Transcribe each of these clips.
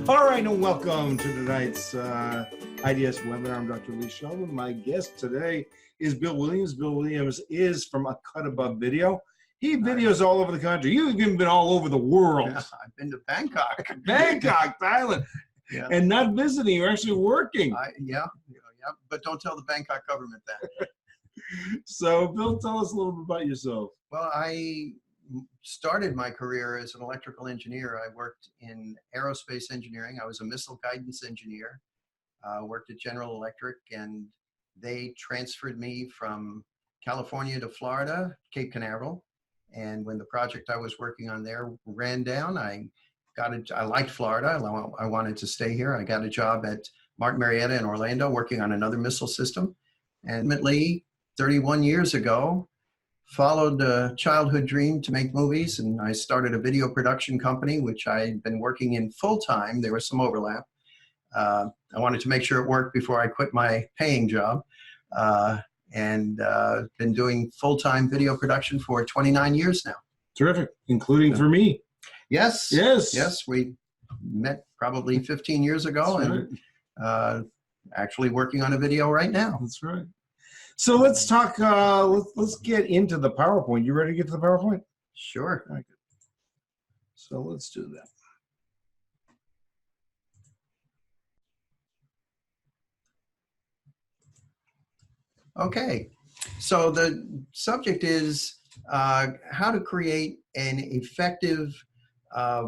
All right, and welcome to tonight's IDS webinar. I'm Dr. Lee Sheldon. My guest today is Bill Williams. Bill Williams is from A Cut Above Video. He videos all over the country. You've even been all over the world. Yeah, I've been to Bangkok. Bangkok, Thailand. Yeah. And not visiting, you're actually working. Yeah, but don't tell the Bangkok government that. So, Bill, tell us a little bit about yourself. Well, I started my career as an electrical engineer. I worked in aerospace engineering. I was a missile guidance engineer. Worked at General Electric, and they transferred me from California to Florida, Cape Canaveral. And when the project I was working on there ran down, I liked Florida. I wanted to stay here. I got a job at Martin Marietta in Orlando working on another missile system. And ultimately, 31 years ago, followed a childhood dream to make movies, and I started a video production company, which I'd been working in full-time. There was some overlap. I wanted to make sure it worked before I quit my paying job. And been doing full-time video production for 29 years now. Terrific, including for me. Yes. Yes. Yes, we met probably 15 years ago. That's and actually working on a video right now. That's right. So let's talk, let's get into the PowerPoint. You ready to get to the PowerPoint? Sure. Okay. So let's do that. Okay, so the subject is how to create an effective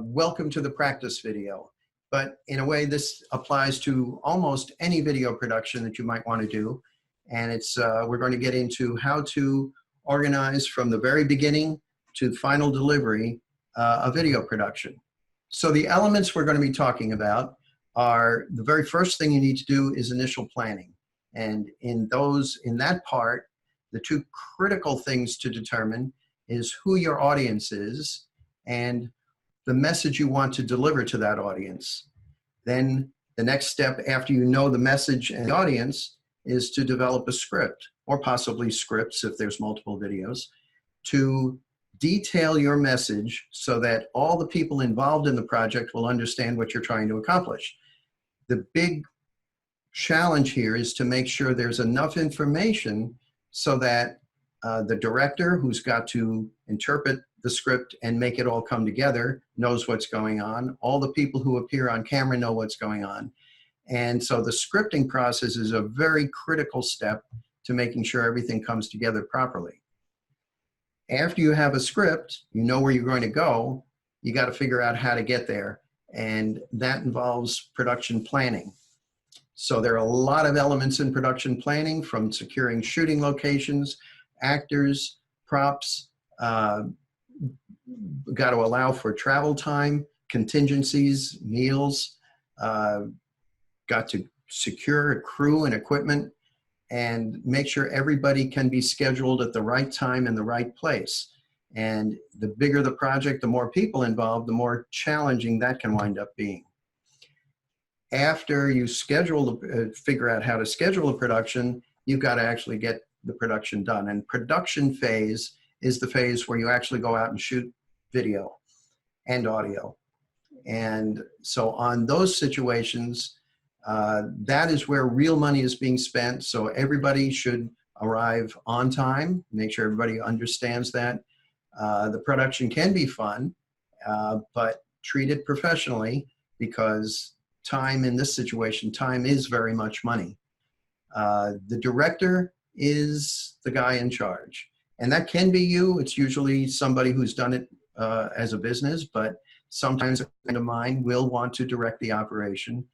welcome to the practice video. But in a way, this applies to almost any video production that you might want to do. And it's we're going to get into how to organize from the very beginning to final delivery a video production. So the elements we're going to be talking about are, the very first thing you need to do is initial planning. And in that part, the two critical things to determine is who your audience is and the message you want to deliver to that audience. Then the next step after you know the message and the audience is to develop a script, or possibly scripts if there's multiple videos, to detail your message so that all the people involved in the project will understand what you're trying to accomplish. The big challenge here is to make sure there's enough information so that the director, who's got to interpret the script and make it all come together, knows what's going on. All the people who appear on camera know what's going on. And so the scripting process is a very critical step to making sure everything comes together properly. After you have a script, you know where you're going to go, you got to figure out how to get there. And that involves production planning. So there are a lot of elements in production planning, from securing shooting locations, actors, props, got to allow for travel time, contingencies, meals, got to secure a crew and equipment, and make sure everybody can be scheduled at the right time in the right place. And the bigger the project, the more people involved, the more challenging that can wind up being. After you figure out how to schedule a production, you've got to actually get the production done. And production phase is the phase where you actually go out and shoot video and audio. And so on those situations, that is where real money is being spent. So everybody should arrive on time, make sure everybody understands that. The production can be fun, but treat it professionally, because time in this situation, time is very much money. The director is the guy in charge, and that can be you. It's usually somebody who's done it as a business, but sometimes a friend of mine will want to direct the operation.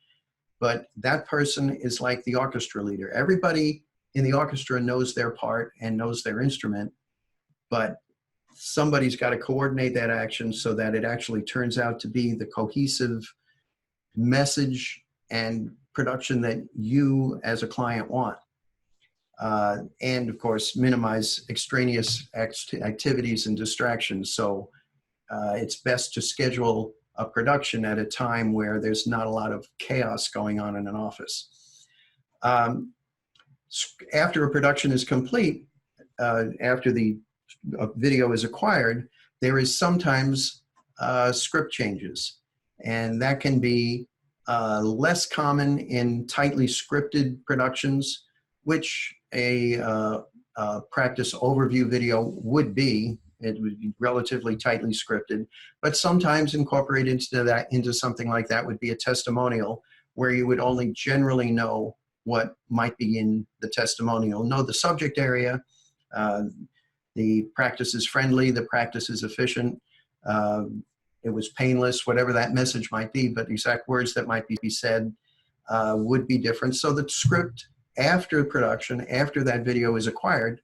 But that person is like the orchestra leader. Everybody in the orchestra knows their part and knows their instrument, but somebody's got to coordinate that action so that it actually turns out to be the cohesive message and production that you as a client want. And of course, minimize extraneous activities and distractions. So it's best to schedule a production at a time where there's not a lot of chaos going on in an office. After a production is complete, after the video is acquired, there is sometimes script changes. And that can be less common in tightly scripted productions, which a practice overview video would be. It would be relatively tightly scripted, but sometimes incorporated into something like that would be a testimonial, where you would only generally know what might be in the testimonial, know the subject area, the practice is friendly, the practice is efficient, it was painless, whatever that message might be, but the exact words that might be said would be different. So the script after production, after that video is acquired,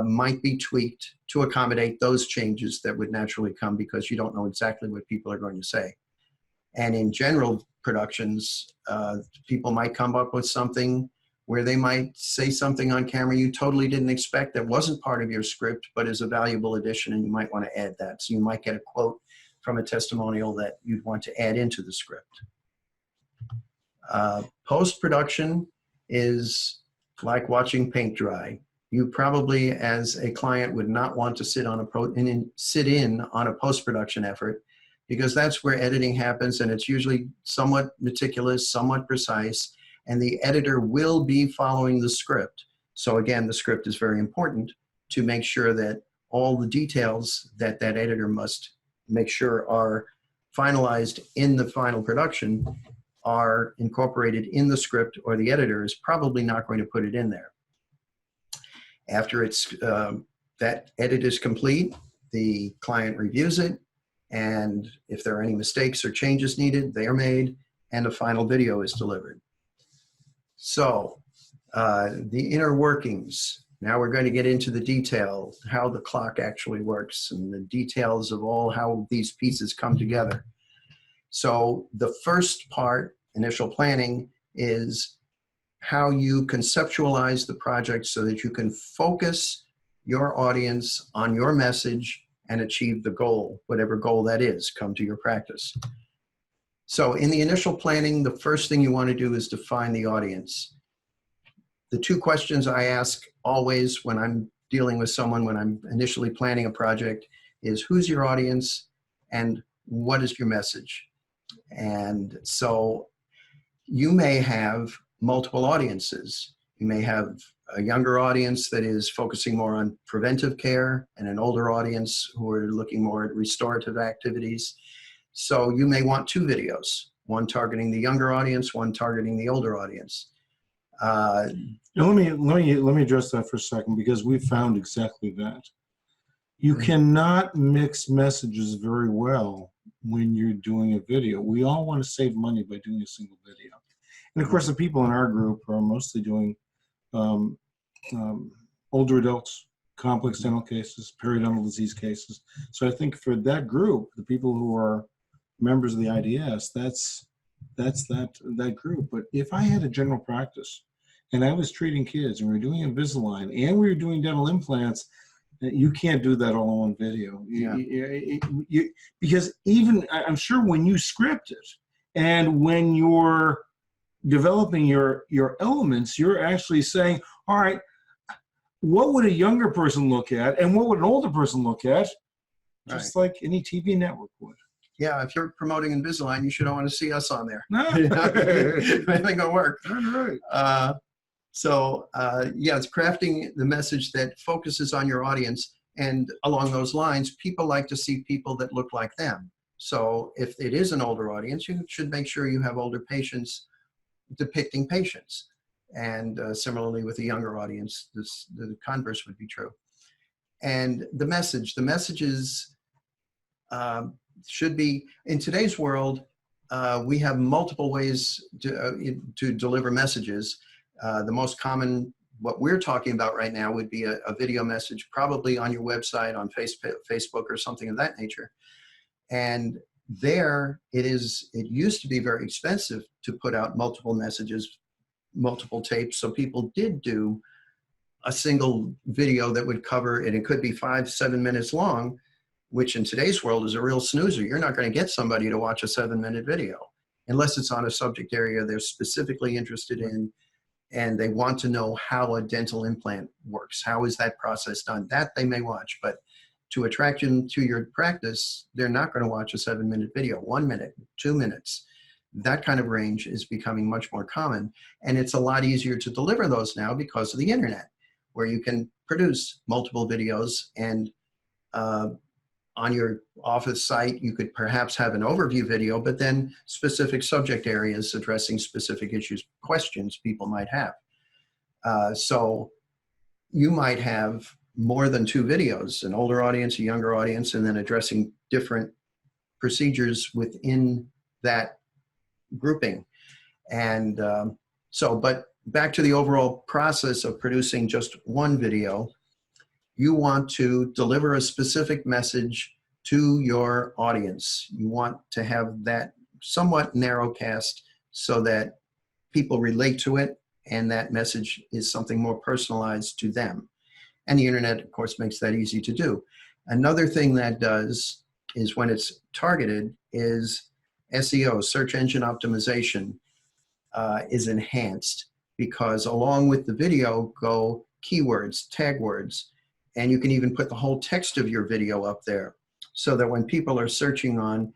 might be tweaked to accommodate those changes that would naturally come because you don't know exactly what people are going to say. And in general productions, people might come up with something where they might say something on camera you totally didn't expect that wasn't part of your script, but is a valuable addition, and you might want to add that. So you might get a quote from a testimonial that you'd want to add into the script. Post-production is like watching paint dry. You probably, as a client, would not want to sit in on a post-production effort, because that's where editing happens, and it's usually somewhat meticulous, somewhat precise, and the editor will be following the script. So again, the script is very important to make sure that all the details that that editor must make sure are finalized in the final production are incorporated in the script, or the editor is probably not going to put it in there. After it's that edit is complete, the client reviews it, and if there are any mistakes or changes needed, they are made, and a final video is delivered. So the inner workings. Now we're going to get into the detail, how the clock actually works, and the details of all how these pieces come together. So the first part, initial planning, is how you conceptualize the project so that you can focus your audience on your message and achieve the goal, whatever goal that is, come to your practice. So in the initial planning, the first thing you want to do is define the audience. The two questions I ask always when I'm dealing with someone, when I'm initially planning a project, is who's your audience and what is your message? And so you may have multiple audiences. You may have a younger audience that is focusing more on preventive care, and an older audience who are looking more at restorative activities. So you may want two videos, one targeting the younger audience, one targeting the older audience. Let me address that for a second, because we found exactly that. You cannot mix messages very well when you're doing a video. We all want to save money by doing a single video. And of course, the people in our group are mostly doing older adults, complex dental cases, periodontal disease cases. So I think for that group, the people who are members of the IDS, that's that group. But if I had a general practice and I was treating kids and we were doing Invisalign and we were doing dental implants, you can't do that all in one video. Because even, I'm sure when you script it and when you're developing your elements, you're actually saying, all right, what would a younger person look at and what would an older person look at? Just like any TV network would. Yeah, if you're promoting Invisalign, you should want to see us on there. No. I think it'll work. All right. Yeah, it's crafting the message that focuses on your audience. And along those lines, people like to see people that look like them. So if it is an older audience, you should make sure you have older patients depicting patients. And similarly with a younger audience, the converse would be true. And the messages should be, in today's world, we have multiple ways to deliver messages. The most common, what we're talking about right now, would be a video message, probably on your website, on Facebook or something of that nature. And there it used to be very expensive to put out multiple messages, multiple tapes. So people did do a single video that would cover, and it could be 5-7 minutes long, which in today's world is a real snoozer. You're not going to get somebody to watch a 7-minute video unless it's on a subject area they're specifically interested in and they want to know how a dental implant works. How is that process done? That they may watch, but to attract them to your practice, they're not going to watch a 7-minute video. 1 minute, 2 minutes. That kind of range is becoming much more common. And it's a lot easier to deliver those now because of the internet, where you can produce multiple videos. And on your office site, you could perhaps have an overview video, but then specific subject areas addressing specific issues, questions people might have. So you might have more than 2 videos, an older audience, a younger audience, and then addressing different procedures within that grouping. And but back to the overall process of producing just one video, you want to deliver a specific message to your audience. You want to have that somewhat narrowcast so that people relate to it, and that message is something more personalized to them. And the internet, of course, makes that easy to do. Another thing that does is, when it's targeted, is SEO, search engine optimization, is enhanced, because along with the video go keywords, tag words, and you can even put the whole text of your video up there, so that when people are searching on,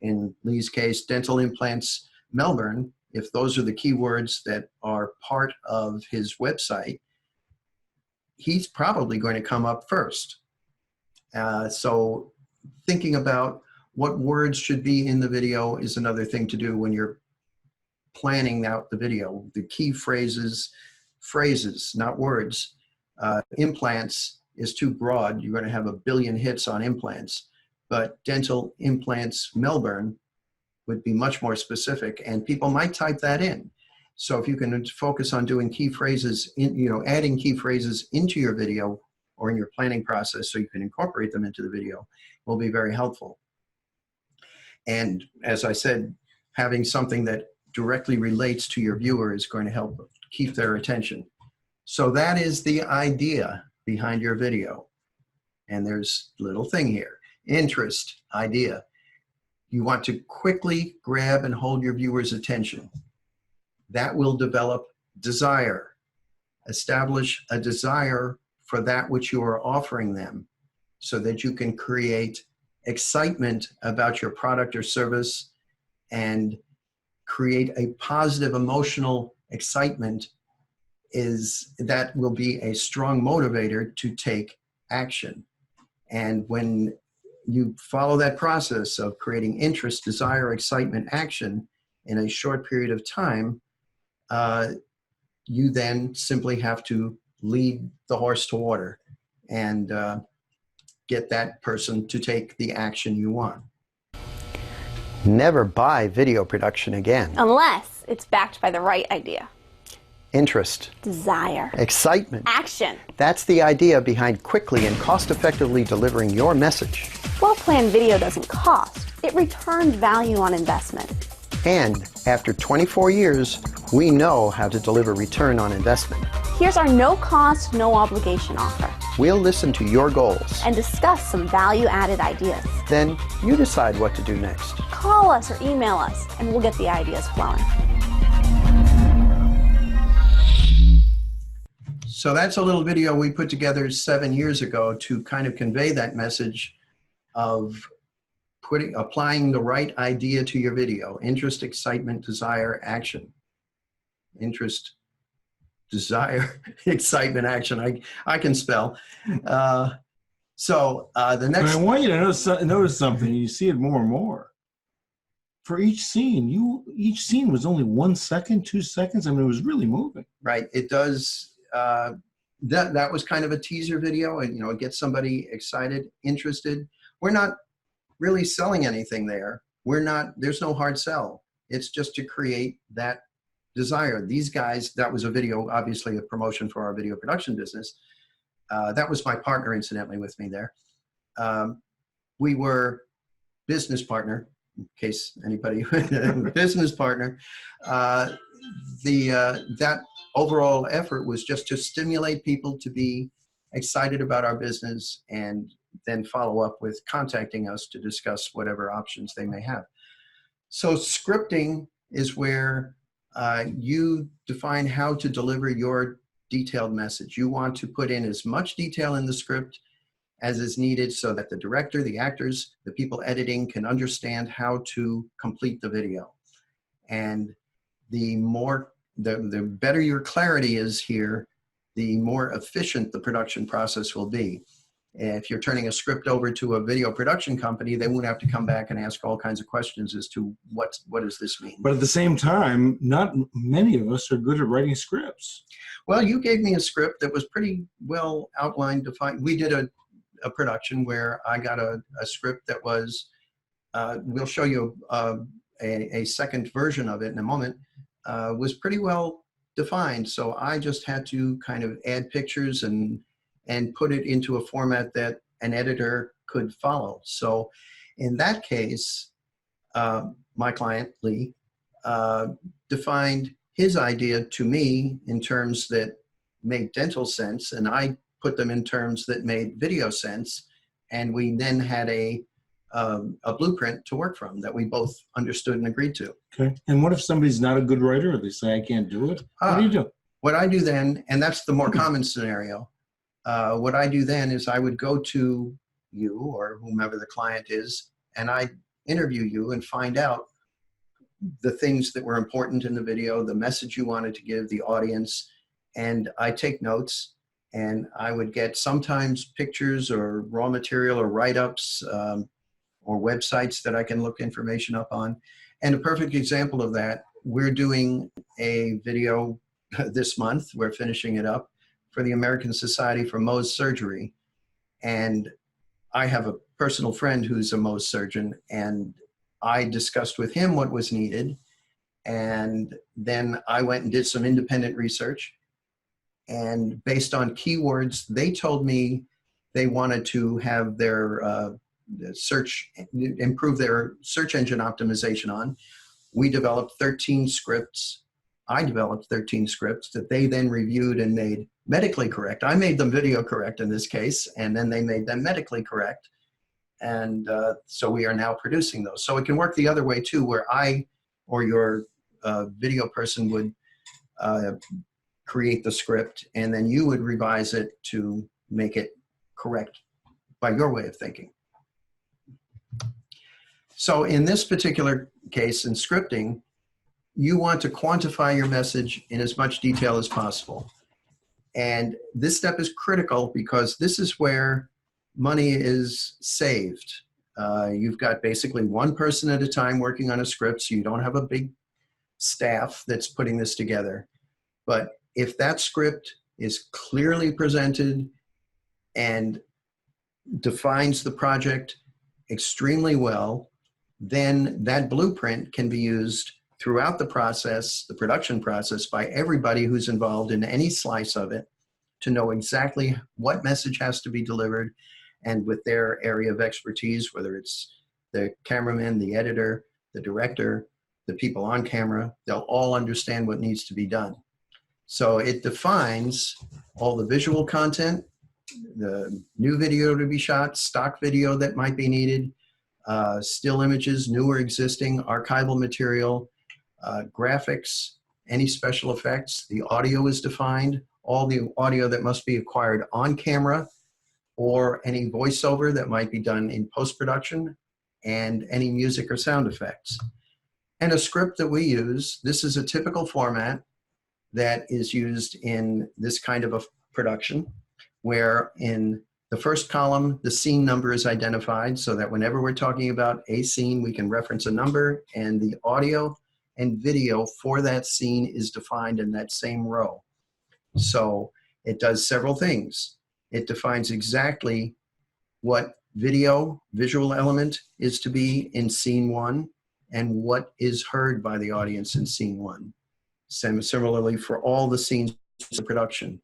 in Lee's case, dental implants Melbourne, if those are the keywords that are part of his website, he's probably going to come up first. So thinking about what words should be in the video is another thing to do when you're planning out the video. The key phrases, not words. Implants is too broad. You're going to have a billion hits on implants, but dental implants Melbourne would be much more specific, and people might type that in. So if you can focus on doing key phrases, adding key phrases into your video or in your planning process so you can incorporate them into the video, will be very helpful. And as I said, having something that directly relates to your viewer is going to help keep their attention. So that is the idea behind your video. And there's a little thing here: interest, idea. You want to quickly grab and hold your viewer's attention. That will develop desire. Establish a desire for that which you are offering them, so that you can create excitement about your product or service and create a positive emotional excitement. That will be a strong motivator to take action. And when you follow that process of creating interest, desire, excitement, action in a short period of time, you then simply have to lead the horse to water and get that person to take the action you want. Never buy video production again. Unless it's backed by the right idea. Interest. Desire. Excitement. Action. That's the idea behind quickly and cost-effectively delivering your message. Well-planned video doesn't cost. It returns value on investment. And after 24 years, we know how to deliver return on investment. Here's our no-cost, no-obligation offer. We'll listen to your goals and discuss some value-added ideas. Then you decide what to do next. Call us or email us, and we'll get the ideas flowing. So that's a little video we put together 7 years ago to kind of convey that message of applying the right idea to your video. Interest, excitement, desire, action. Interest, desire, excitement, action. I can spell. The next. I want you to notice something. You see it more and more. For each scene, each scene was only 1 second, 2 seconds. I mean, it was really moving. Right. It does. That was kind of a teaser video, and it gets somebody excited, interested. We're not really selling anything there. There's no hard sell. It's just to create that desire. These guys, that was a video, obviously a promotion for our video production business. That was my partner, incidentally, with me there. We were business partner, in case anybody, business partner. That overall effort was just to stimulate people to be excited about our business, and then follow up with contacting us to discuss whatever options they may have. So scripting is where you define how to deliver your detailed message. You want to put in as much detail in the script as is needed so that the director, the actors, the people editing can understand how to complete the video. And the better your clarity is here, the more efficient the production process will be. If you're turning a script over to a video production company, they won't have to come back and ask all kinds of questions as to what does this mean. But at the same time, not many of us are good at writing scripts. Well, you gave me a script that was pretty well outlined, defined. We did a production where I got a script that was, we'll show you a second version of it in a moment, was pretty well defined. So I just had to kind of add pictures and put it into a format that an editor could follow. So in that case, my client, Lee, defined his idea to me in terms that made dental sense, and I put them in terms that made video sense. And we then had a blueprint to work from that we both understood and agreed to. Okay. And what if somebody's not a good writer, or they say, I can't do it? What do you do? What I do then, and that's the more common scenario, what I do then is I would go to you or whomever the client is, and I interview you and find out the things that were important in the video, the message you wanted to give the audience, and I take notes, and I would get sometimes pictures or raw material or write-ups or websites that I can look information up on. And a perfect example of that, we're doing a video this month, we're finishing it up, for the American Society for Mohs Surgery. And I have a personal friend who's a Mohs surgeon, and I discussed with him what was needed. And then I went and did some independent research. And based on keywords, they told me they wanted to have their improve their search engine optimization on. We developed 13 scripts. I developed 13 scripts that they then reviewed and made medically correct. I made them video correct in this case, and then they made them medically correct. And so we are now producing those. So it can work the other way too, where I or your video person would create the script, and then you would revise it to make it correct by your way of thinking. So in this particular case, in scripting, you want to quantify your message in as much detail as possible. And this step is critical because this is where money is saved. You've got basically one person at a time working on a script, so you don't have a big staff that's putting this together. But if that script is clearly presented and defines the project extremely well, then that blueprint can be used throughout the process, the production process, by everybody who's involved in any slice of it to know exactly what message has to be delivered, and with their area of expertise, whether it's the cameraman, the editor, the director, the people on camera, they'll all understand what needs to be done. So it defines all the visual content, the new video to be shot, stock video that might be needed, still images, new or existing, archival material, graphics, any special effects. The audio is defined, all the audio that must be acquired on camera, or any voiceover that might be done in post-production, and any music or sound effects. And a script that we use, this is a typical format that is used in this kind of a production, where in the first column, the scene number is identified so that whenever we're talking about a scene, we can reference a number, and the audio and video for that scene is defined in that same row. So it does several things. It defines exactly what visual element is to be in scene one, and what is heard by the audience in scene one. Similarly for all the scenes of production.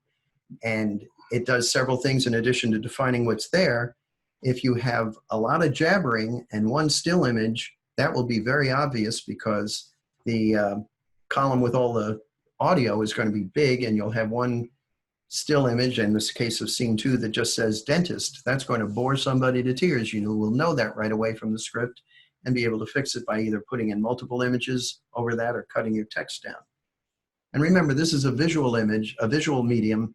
And it does several things in addition to defining what's there. If you have a lot of jabbering and one still image, that will be very obvious because the column with all the audio is going to be big, and you'll have one still image, in this case of scene 2, that just says dentist. That's going to bore somebody to tears. You will know that right away from the script and be able to fix it by either putting in multiple images over that or cutting your text down. And remember, this is a visual image, a visual medium,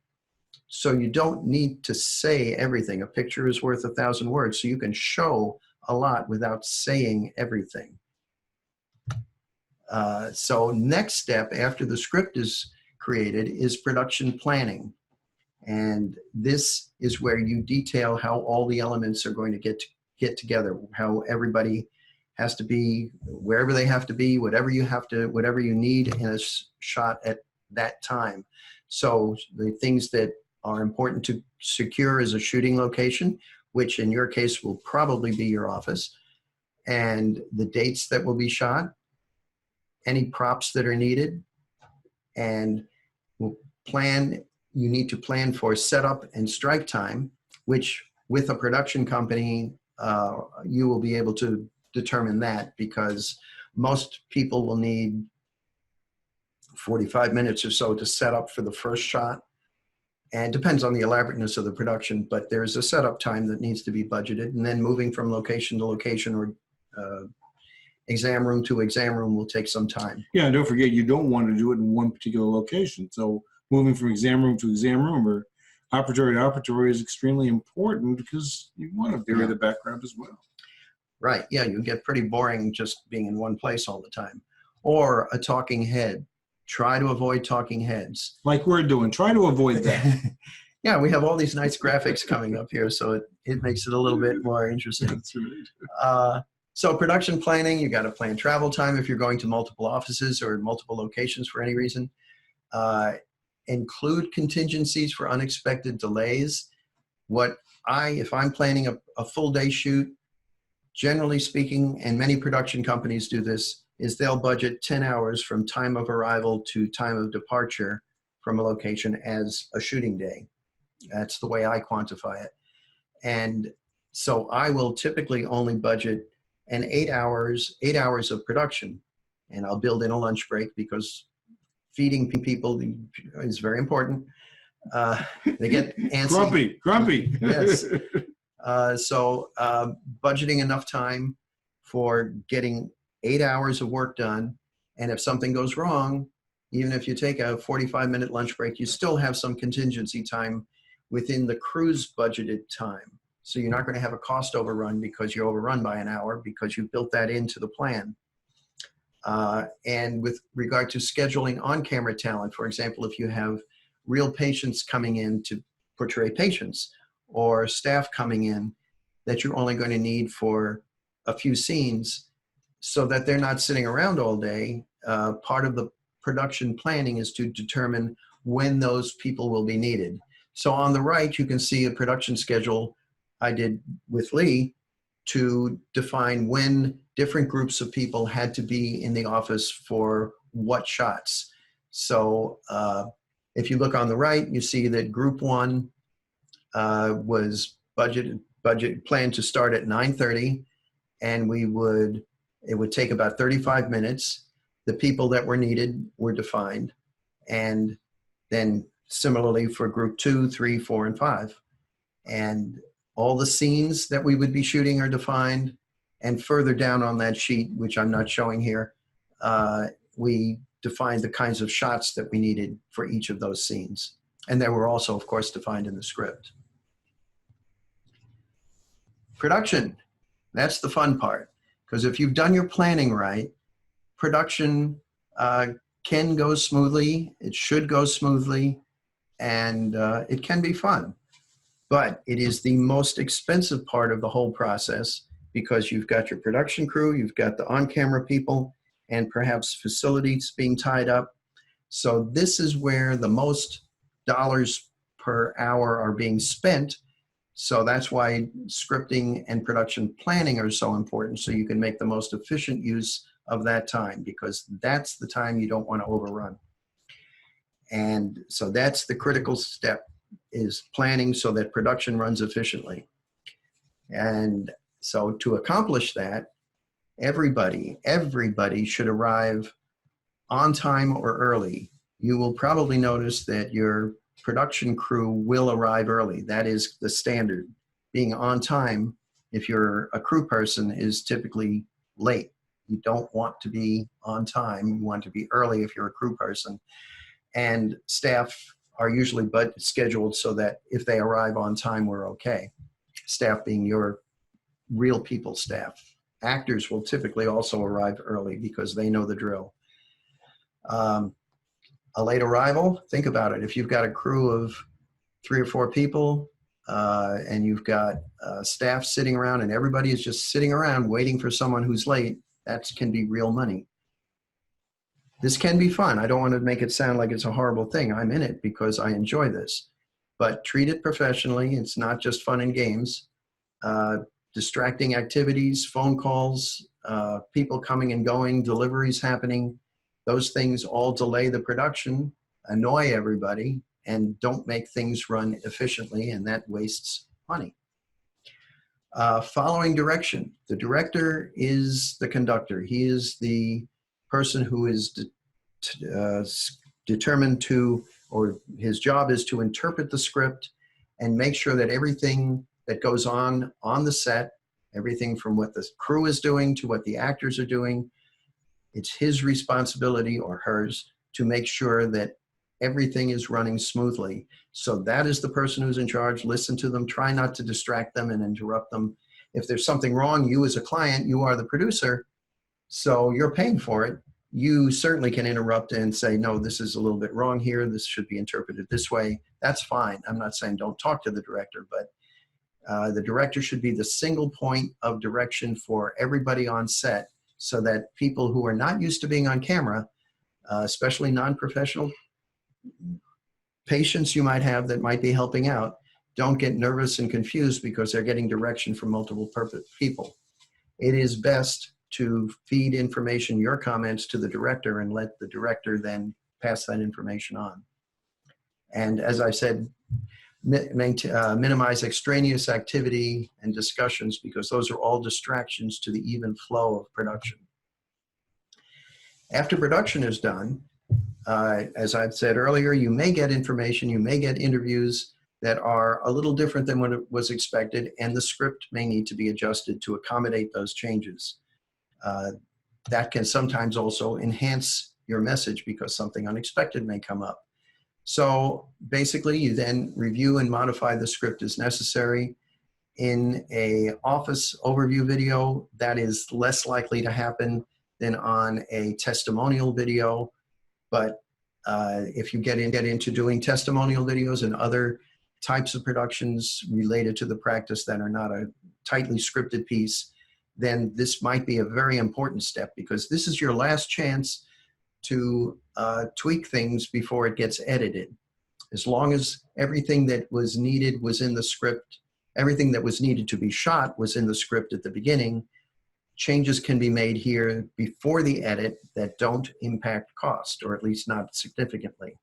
so you don't need to say everything. A picture is worth 1,000 words, so you can show a lot without saying everything. So next step after the script is created is production planning. And this is where you detail how all the elements are going to get together, how everybody has to be, wherever they have to be, whatever you need in a shot at that time. So the things that are important to secure is a shooting location, which in your case will probably be your office, and the dates that will be shot, any props that are needed, and we'll you need to plan for setup and strike time, which with a production company, you will be able to determine that, because most people will need 45 minutes or so to set up for the first shot. And it depends on the elaborateness of the production, but there's a setup time that needs to be budgeted. And then moving from location to location or exam room to exam room will take some time. Yeah, and don't forget, you don't want to do it in one particular location. So moving from exam room to exam room or operatory to operatory is extremely important, because you want to vary the background as well. Right, yeah, you get pretty boring just being in one place all the time. Or a talking head. Try to avoid talking heads. Like we're doing, try to avoid that. Yeah, we have all these nice graphics coming up here, so it makes it a little bit more interesting. That's right. So production planning, you got to plan travel time if you're going to multiple offices or multiple locations for any reason. Include contingencies for unexpected delays. If I'm planning a full day shoot, generally speaking, and many production companies do this, is they'll budget 10 hours from time of arrival to time of departure from a location as a shooting day. That's the way I quantify it. And so I will typically only budget an 8 hours of production, and I'll build in a lunch break because feeding people is very important. They get antsy. Grumpy. Yes. So budgeting enough time for getting 8 hours of work done. And if something goes wrong, even if you take a 45-minute lunch break, you still have some contingency time within the crew's budgeted time. So you're not going to have a cost overrun because you overrun by an hour, because you built that into the plan. And with regard to scheduling on-camera talent, for example, if you have real patients coming in to portray patients, or staff coming in that you're only going to need for a few scenes, so that they're not sitting around all day, part of the production planning is to determine when those people will be needed. So on the right, you can see a production schedule I did with Lee to define when different groups of people had to be in the office for what shots. So if you look on the right, you see that group one was planned to start at 9:30, and it would take about 35 minutes. The people that were needed were defined. And then similarly for group 2, 3, 4, and 5. And all the scenes that we would be shooting are defined. And further down on that sheet, which I'm not showing here, we defined the kinds of shots that we needed for each of those scenes. And they were also, of course, defined in the script. Production, that's the fun part. Because if you've done your planning right, production can go smoothly, it should go smoothly, and it can be fun. But it is the most expensive part of the whole process, because you've got your production crew, you've got the on-camera people, and perhaps facilities being tied up. So this is where the most dollars per hour are being spent. So that's why scripting and production planning are so important, so you can make the most efficient use of that time, because that's the time you don't want to overrun. And so that's the critical step, is planning so that production runs efficiently. And so to accomplish that, everybody should arrive on time or early. You will probably notice that your production crew will arrive early. That is the standard. Being on time, if you're a crew person, is typically late. You don't want to be on time. You want to be early if you're a crew person. And staff are usually scheduled so that if they arrive on time, we're okay. Staff being your real people staff. Actors will typically also arrive early because they know the drill. A late arrival, think about it. If you've got a crew of 3 or 4 people and you've got staff sitting around and everybody is just sitting around waiting for someone who's late, that can be real money. This can be fun. I don't want to make it sound like it's a horrible thing. I'm in it because I enjoy this. But treat it professionally. It's not just fun and games. Distracting activities, phone calls, people coming and going, deliveries happening, those things all delay the production, annoy everybody, and don't make things run efficiently, and that wastes money. Following direction. The director is the conductor. He is the person who is determined to, or his job is to interpret the script and make sure that everything that goes on the set, everything from what the crew is doing to what the actors are doing, it's his responsibility or hers to make sure that everything is running smoothly. So that is the person who's in charge. Listen to them, try not to distract them and interrupt them. If there's something wrong, you as a client, you are the producer, so you're paying for it. You certainly can interrupt and say, no, this is a little bit wrong here. This should be interpreted this way. That's fine. I'm not saying don't talk to the director, but the director should be the single point of direction for everybody on set so that people who are not used to being on camera, especially non-professional patients you might have that might be helping out, don't get nervous and confused because they're getting direction from multiple people. It is best to feed information, your comments, to the director and let the director then pass that information on. And as I said, minimize extraneous activity and discussions because those are all distractions to the even flow of production. After production is done, as I've said earlier, you may get information, you may get interviews that are a little different than what was expected, and the script may need to be adjusted to accommodate those changes. That can sometimes also enhance your message because something unexpected may come up. So basically, you then review and modify the script as necessary. In an office overview video, that is less likely to happen than on a testimonial video. But if you get into doing testimonial videos and other types of productions related to the practice that are not a tightly scripted piece, then this might be a very important step because this is your last chance to tweak things before it gets edited. As long as everything that was needed was in the script, everything that was needed to be shot was in the script at the beginning, changes can be made here before the edit that don't impact cost, or at least not significantly.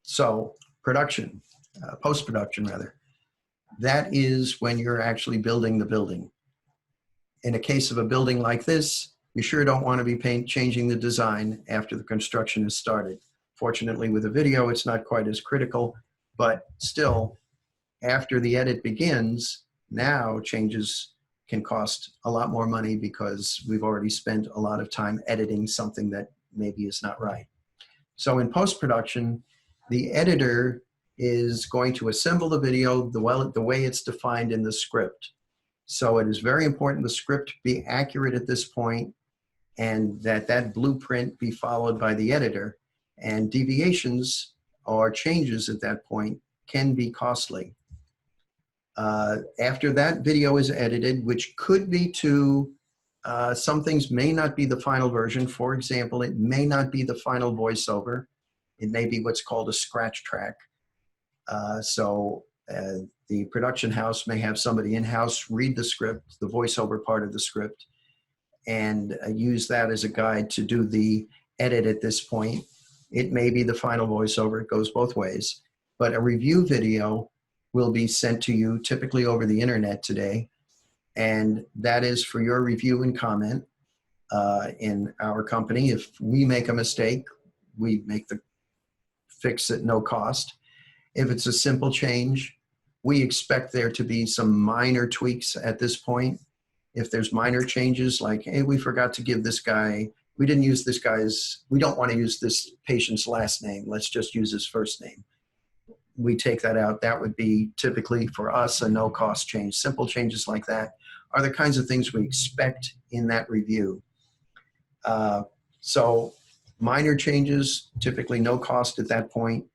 So production, post-production rather, that is when you're actually building the building. In a case of a building like this, you sure don't want to be changing the design after the construction is started. Fortunately, with a video, it's not quite as critical, but still, after the edit begins, now changes can cost a lot more money because we've already spent a lot of time editing something that maybe is not right. So in post-production, the editor is going to assemble the video the way it's defined in the script. So it is very important the script be accurate at this point and that blueprint be followed by the editor. And deviations or changes at that point can be costly. After that video is edited, which could be to, some things may not be the final version. For example, it may not be the final voiceover. It may be what's called a scratch track. The production house may have somebody in-house read the script, the voiceover part of the script, and use that as a guide to do the edit at this point. It may be the final voiceover. It goes both ways. But a review video will be sent to you, typically over the internet today, and that is for your review and comment. In our company, if we make a mistake, we make the fix at no cost. If it's a simple change, we expect there to be some minor tweaks at this point. If there's minor changes like, hey, we forgot to give this guy, we didn't use this guy's, we don't want to use this patient's last name, let's just use his first name. We take that out. That would be typically for us a no cost change. Simple changes like that are the kinds of things we expect in that review. So minor changes, typically no cost at that point.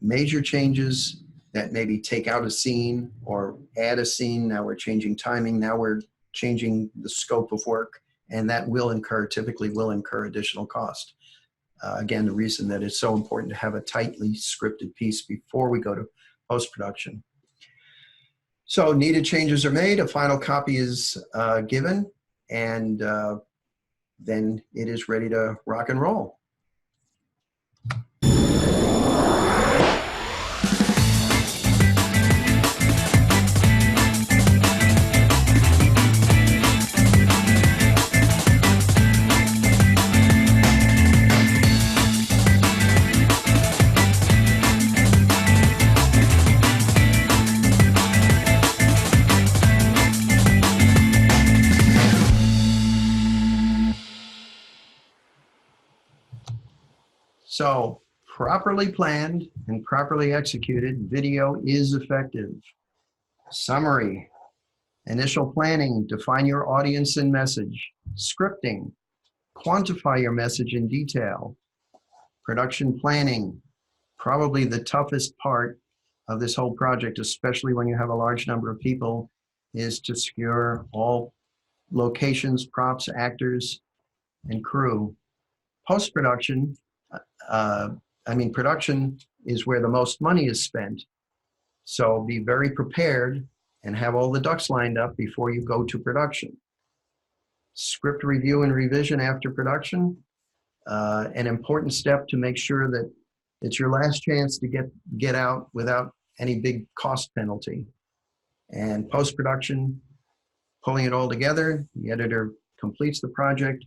Major changes that maybe take out a scene or add a scene. Now we're changing timing. Now we're changing the scope of work, and that typically will incur additional cost. Again, the reason that it's so important to have a tightly scripted piece before we go to post-production. So needed changes are made, a final copy is given, and then it is ready to rock and roll. So properly planned and properly executed, video is effective. Summary: initial planning, define your audience and message. Scripting, quantify your message in detail. Production planning, probably the toughest part of this whole project, especially when you have a large number of people, is to secure all locations, props, actors, and crew. Post-production, production is where the most money is spent. So be very prepared and have all the ducks lined up before you go to production. Script review and revision after production, an important step to make sure that it's your last chance to get out without any big cost penalty. And post-production, pulling it all together, the editor completes the project,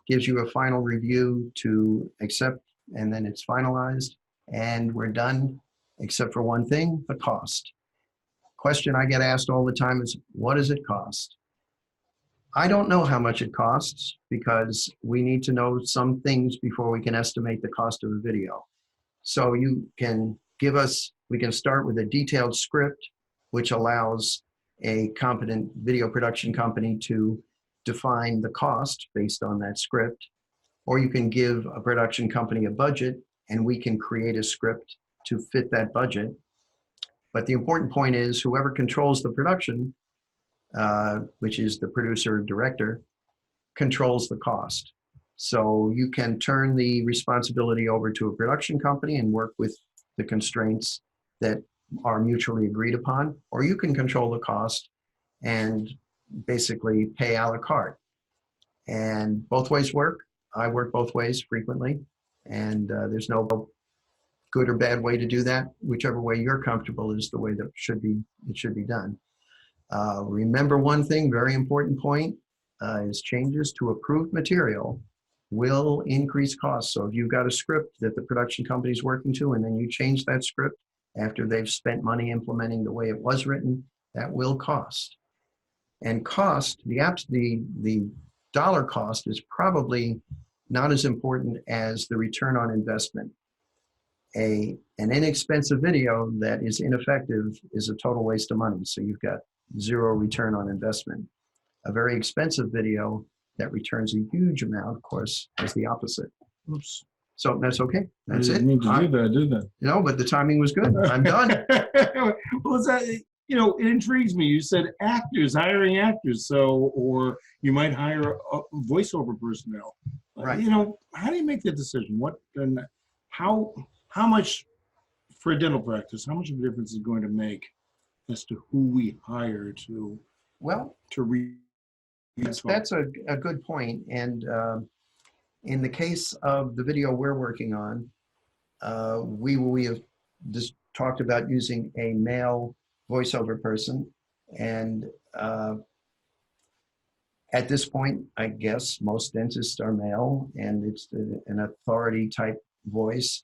gives you a final review to accept, and then it's finalized, and we're done, except for one thing: the cost. Question I get asked all the time is, what does it cost? I don't know how much it costs, because we need to know some things before we can estimate the cost of a video. So you can we can start with a detailed script, which allows a competent video production company to define the cost based on that script. Or you can give a production company a budget, and we can create a script to fit that budget. But the important point is, whoever controls the production, which is the producer or director, controls the cost. So you can turn the responsibility over to a production company and work with the constraints that are mutually agreed upon, or you can control the cost and basically pay a la carte. And both ways work. I work both ways frequently, and there's no good or bad way to do that. Whichever way you're comfortable is the way that it should be done. Remember one thing, very important point, is changes to approved material will increase costs. So if you've got a script that the production company is working to, and then you change that script after they've spent money implementing the way it was written, that will cost. And cost, the dollar cost is probably not as important as the return on investment. An inexpensive video that is ineffective is a total waste of money. So you've got zero return on investment. A very expensive video that returns a huge amount, of course, is the opposite. Oops. So that's okay. That's I it. didn't mean to do that, did I? No, but the timing was good. I'm done. Well, it intrigues me. You said actors, hiring actors, or you might hire a voiceover personnel. Right. How do you make that decision? How much for a dental practice? How much of a difference is going to make as to who we hire to read? That's a good point. And in the case of the video we're working on, we have just talked about using a male voiceover person. And at this point, I guess most dentists are male, and it's an authority type voice.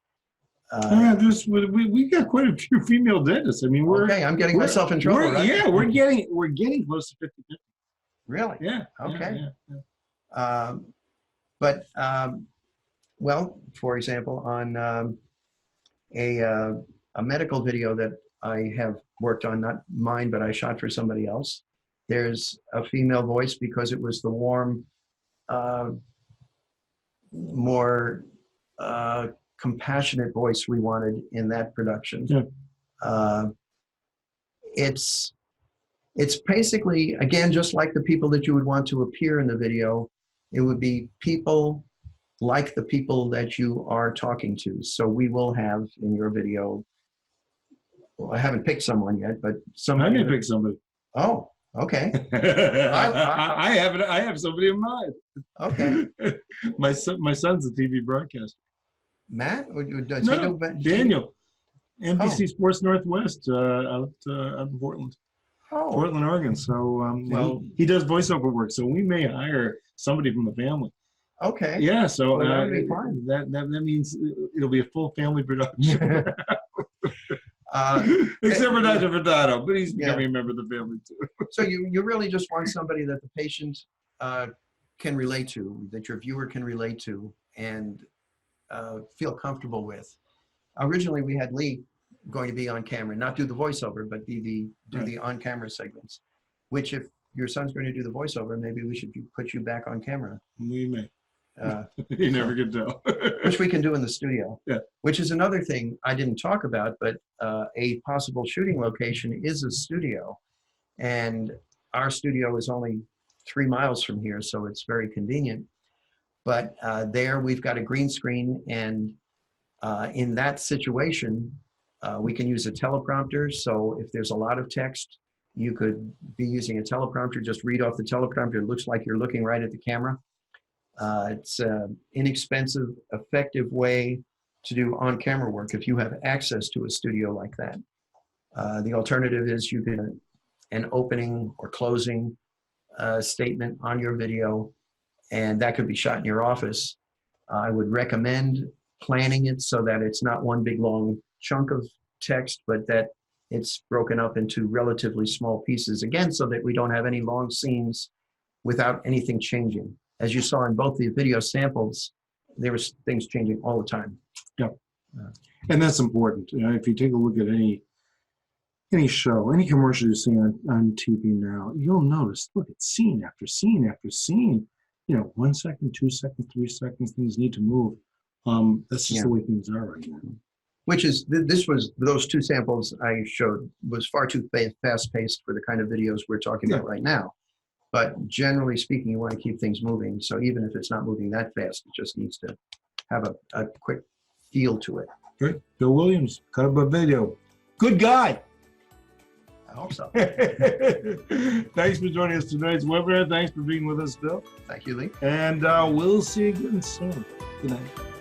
We got quite a few female dentists. I mean, I'm getting myself in trouble, right? Yeah, we're getting close to 50-50. Really? Yeah. Okay. Yeah. For example, on a medical video that I have worked on, not mine, but I shot for somebody else, there's a female voice because it was the warm more compassionate voice we wanted in that production. Yeah. It's basically, again, just like the people that you would want to appear in the video, it would be people like the people that you are talking to. So we will have in your video, well, I haven't picked someone yet, but I may pick somebody. Oh, okay. I have somebody in mind. Okay. My son's a TV broadcaster. Matt? Or does No, he do Daniel. NBC Oh. Sports Northwest out in Portland. Oh, Portland, Oregon. So Well- he does voiceover work. So we may hire somebody from the family. okay. Yeah. So Well, that would be fine. that means it'll be a full family production. Except for Dr. Furtado, but he's becoming a member of the family too. So you really just want somebody that the patient can relate to, that your viewer can relate to, and feel comfortable with. Originally, we had Lee going to be on camera, not do the voiceover, but do the on-camera segments. Which, if your son's going to do the voiceover, maybe we should put you back on camera. We may. Uh, You never can tell. which we can do in the studio. Yeah. Which is another thing I didn't talk about, but a possible shooting location is a studio. And our studio is only 3 miles from here, so it's very convenient. But there we've got a green screen, and in that situation, we can use a teleprompter. So if there's a lot of text, you could be using a teleprompter, just read off the teleprompter. It looks like you're looking right at the camera. It's an inexpensive, effective way to do on-camera work if you have access to a studio like that. The alternative is you can an opening or closing statement on your video, and that could be shot in your office. I would recommend planning it so that it's not one big long chunk of text, but that it's broken up into relatively small pieces, again, so that we don't have any long scenes without anything changing. As you saw in both the video samples, there was things changing all the time. Yeah. And that's important. You know, if you take a look at any show, any commercial you see on TV now, you'll notice, look, it's scene after scene after scene. You know, 1 second, 2 seconds, 3 seconds, things need to move. That's just the way things are right now. Which is, those 2 samples I showed was far too fast-paced for the kind of videos we're talking about right now. But generally speaking, you want to keep things moving. So even if it's not moving that fast, it just needs to have a quick feel to it. Great. Bill Williams, cut up a video. Good guy. I hope so. Thanks for joining us tonight's webinar. Thanks for being with us, Bill. Thank you, Lee. And we'll see you again soon. Good night.